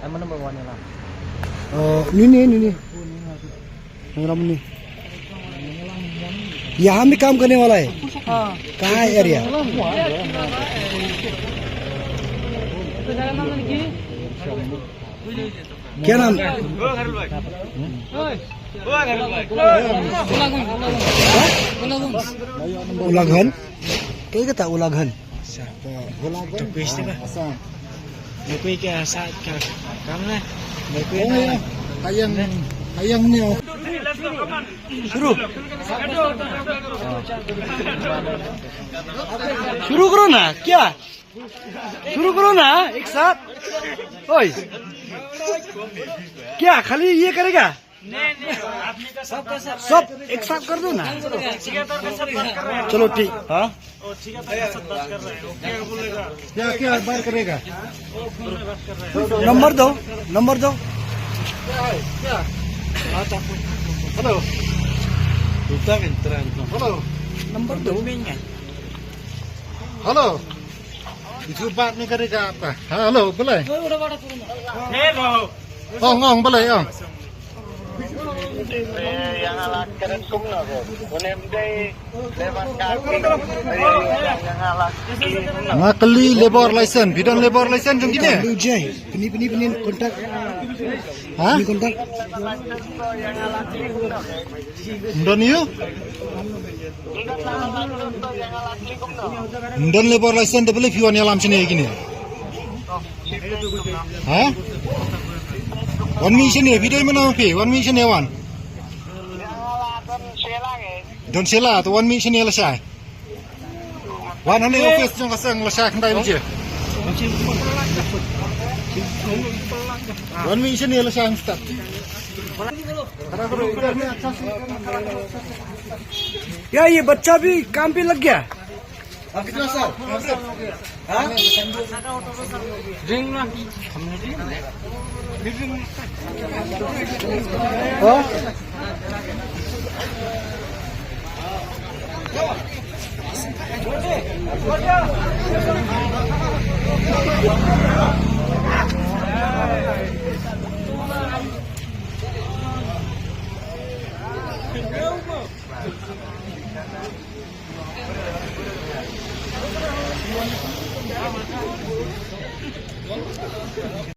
Emang number one lah. नहीं नहीं यहाँ भी काम करने वाला है। कहाँ है एरिया? क्या नाम? उलाघन क्या कहता उलाघन? ayang ni शुरू करो ना क्या शुरू करो ना एक साथ ओए क्या खाली ये करेगा सब एक साथ कर दो ना चलो ठीक हाँ क्या क्या बार करेगा number though hello hello number though hello itu baat ni kare apa halo boleh ngong boleh ong yang alat keren kumno unem dei lewat kaki yang alat ngakli labor license bidang labor license jom gini ujai peni kontak ha ni kontak yang alat kumno ndon you yang alat kumno ndon labor license double fiwan alam sini gini ha one mission ni video mana pe one mission ni one Don sila tu one mission ni lesai. One hari office jong kasang lesai kendai macam. One mission ni lesai start. क्या ये बच्चा भी काम पे लग गया? आप कितना साल? हाँ? ड्रिंक ना हमने ड्रिंक